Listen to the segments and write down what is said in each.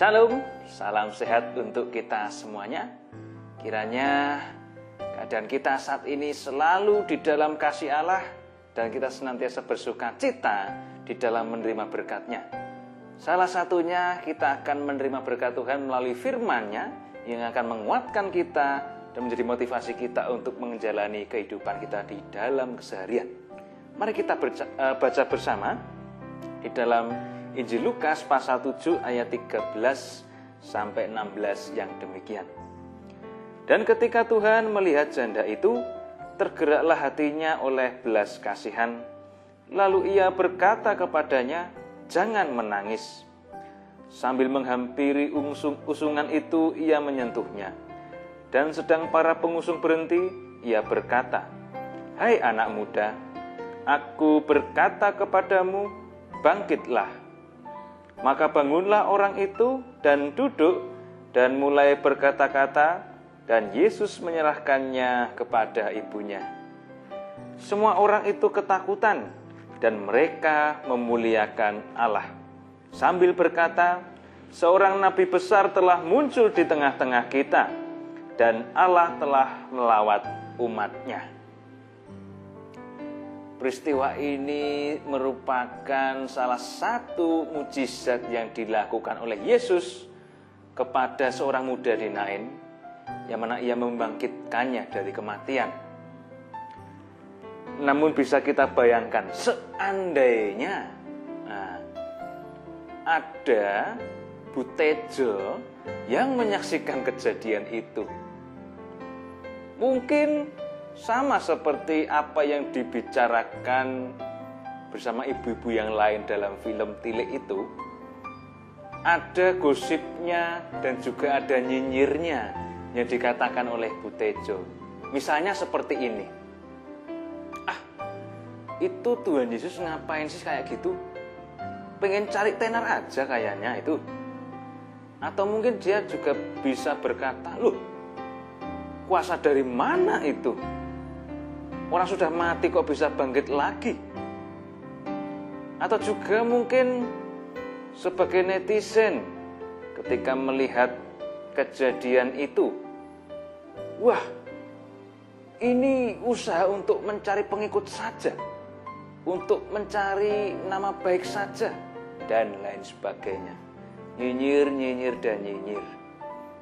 Shalom, salam sehat untuk kita semuanya. Kiranya keadaan kita saat ini selalu di dalam kasih Allah dan kita senantiasa bersuka cita di dalam menerima berkat-Nya. Salah satunya kita akan menerima berkat Tuhan melalui firman-Nya yang akan menguatkan kita dan menjadi motivasi kita untuk menjalani kehidupan kita di dalam keseharian. Mari kita baca bersama di dalam Injil Lukas pasal 7 ayat 13 sampai 16 yang demikian. Dan ketika Tuhan melihat janda itu, tergeraklah hatinya oleh belas kasihan. Lalu ia berkata kepadanya, "Jangan menangis." Sambil menghampiri usungan itu, ia menyentuhnya. Dan sedang para pengusung berhenti, ia berkata, "Hai anak muda, aku berkata kepadamu, bangkitlah." Maka bangunlah orang itu dan duduk dan mulai berkata-kata, dan Yesus menyerahkannya kepada ibunya. Semua orang itu ketakutan dan mereka memuliakan Allah, sambil berkata, "Seorang nabi besar telah muncul di tengah-tengah kita, dan Allah telah melawat umat-Nya." Peristiwa ini merupakan salah satu mukjizat yang dilakukan oleh Yesus kepada seorang muda di Nain, yang mana ia membangkitkannya dari kematian. Namun bisa kita bayangkan, seandainya ada Butejo yang menyaksikan kejadian itu, mungkin sama seperti apa yang dibicarakan bersama ibu-ibu yang lain dalam film Tilik itu. Ada gosipnya dan juga ada nyinyirnya yang dikatakan oleh Butejo. Misalnya seperti ini, itu Tuhan Yesus ngapain sih kayak gitu? Pengen cari tenar aja kayaknya itu. Atau mungkin dia juga bisa berkata, "Loh, kuasa dari mana itu? Orang sudah mati kok bisa bangkit lagi?" Atau juga mungkin sebagai netizen ketika melihat kejadian itu, "Wah, ini usaha untuk mencari pengikut saja, untuk mencari nama baik saja," dan lain sebagainya. Nyinyir, dan nyinyir.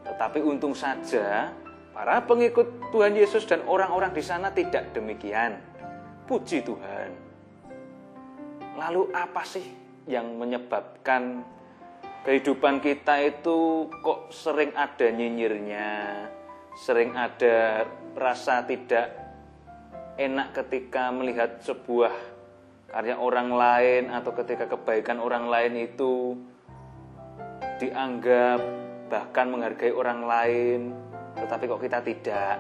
Tetapi untung saja para pengikut Tuhan Yesus dan orang-orang di sana tidak demikian. Puji Tuhan. Lalu apa sih yang menyebabkan kehidupan kita itu kok sering ada nyinyirnya, sering ada rasa tidak enak ketika melihat sebuah karya orang lain atau ketika kebaikan orang lain itu dianggap bahkan menghargai orang lain, tetapi kok kita tidak?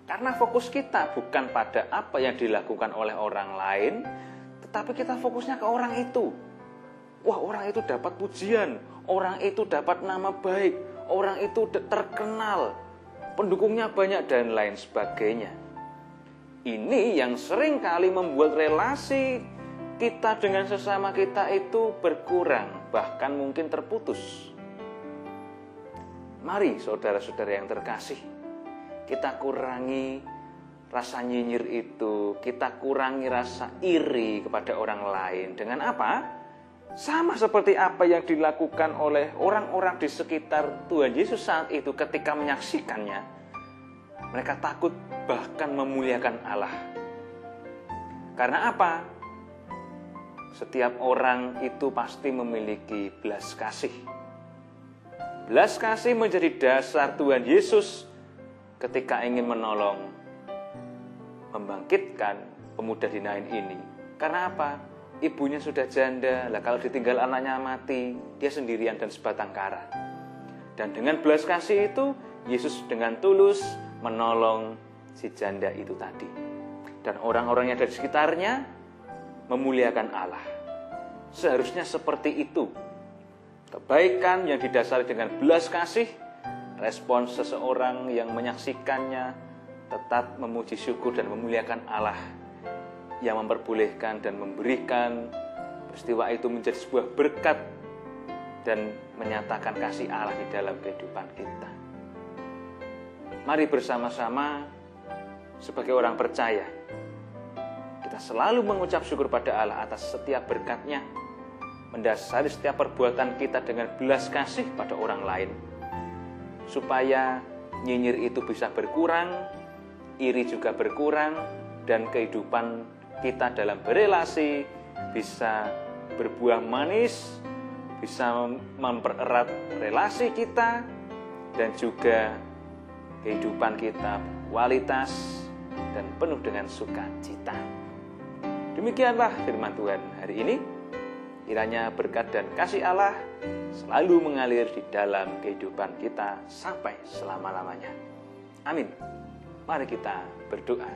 Karena fokus kita bukan pada apa yang dilakukan oleh orang lain, tetapi kita fokusnya ke orang itu. Wah, orang itu dapat pujian, orang itu dapat nama baik, orang itu terkenal, pendukungnya banyak dan lain sebagainya. Ini yang sering kali membuat relasi kita dengan sesama kita itu berkurang, bahkan mungkin terputus. Mari saudara-saudara yang terkasih, kita kurangi rasa nyinyir itu, kita kurangi rasa iri kepada orang lain. Dengan apa? Sama seperti apa yang dilakukan oleh orang-orang di sekitar Tuhan Yesus saat itu ketika menyaksikannya. Mereka takut bahkan memuliakan Allah. Karena apa? Setiap orang itu pasti memiliki belas kasih. Belas kasih menjadi dasar Tuhan Yesus ketika ingin menolong, membangkitkan pemuda di Nain ini. Karena apa? Ibunya sudah janda, kalau ditinggal anaknya mati, dia sendirian dan sebatang kara. Dan dengan belas kasih itu, Yesus dengan tulus menolong si janda itu tadi. Dan orang-orang yang ada di sekitarnya memuliakan Allah. Seharusnya seperti itu. Kebaikan yang didasari dengan belas kasih, respon seseorang yang menyaksikannya tetap memuji syukur dan memuliakan Allah yang memperbolehkan dan memberikan peristiwa itu menjadi sebuah berkat dan menyatakan kasih Allah di dalam kehidupan kita. Mari bersama-sama sebagai orang percaya, kita selalu mengucap syukur pada Allah atas setiap berkat-Nya, mendasari setiap perbuatan kita dengan belas kasih pada orang lain, supaya nyinyir itu bisa berkurang, iri juga berkurang, dan kehidupan kita dalam berelasi bisa berbuah manis, bisa mempererat relasi kita, dan juga kehidupan kita kualitas dan penuh dengan sukacita. Demikianlah firman Tuhan hari ini. Kiranya berkat dan kasih Allah selalu mengalir di dalam kehidupan kita sampai selama-lamanya. Amin. Mari kita berdoa.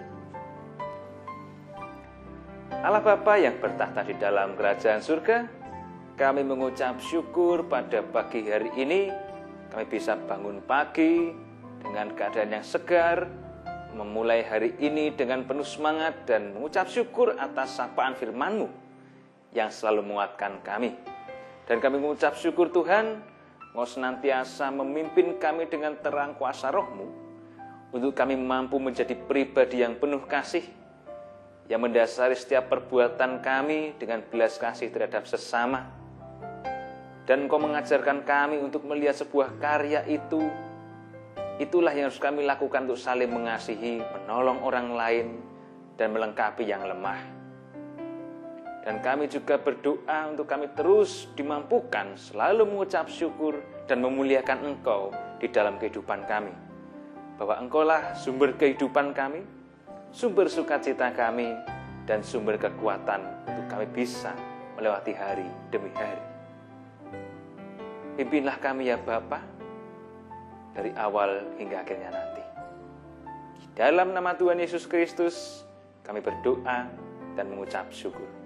Allah Bapa yang bertahta di dalam kerajaan surga, kami mengucap syukur pada pagi hari ini. Kami bisa bangun pagi dengan keadaan yang segar, memulai hari ini dengan penuh semangat dan mengucap syukur atas sapaan firman-Mu yang selalu menguatkan kami. Dan kami mengucap syukur Tuhan, Engkau senantiasa memimpin kami dengan terang kuasa Roh-Mu, untuk kami mampu menjadi pribadi yang penuh kasih, yang mendasari setiap perbuatan kami dengan belas kasih terhadap sesama. Dan Engkau mengajarkan kami untuk melihat sebuah karya itu, itulah yang harus kami lakukan untuk saling mengasihi, menolong orang lain, dan melengkapi yang lemah. Dan kami juga berdoa untuk kami terus dimampukan selalu mengucap syukur dan memuliakan Engkau di dalam kehidupan kami. Bahwa Engkaulah sumber kehidupan kami, sumber sukacita kami, dan sumber kekuatan untuk kami bisa melewati hari demi hari. Pimpinlah kami ya Bapa, dari awal hingga akhirnya nanti. Di dalam nama Tuhan Yesus Kristus, kami berdoa dan mengucap syukur.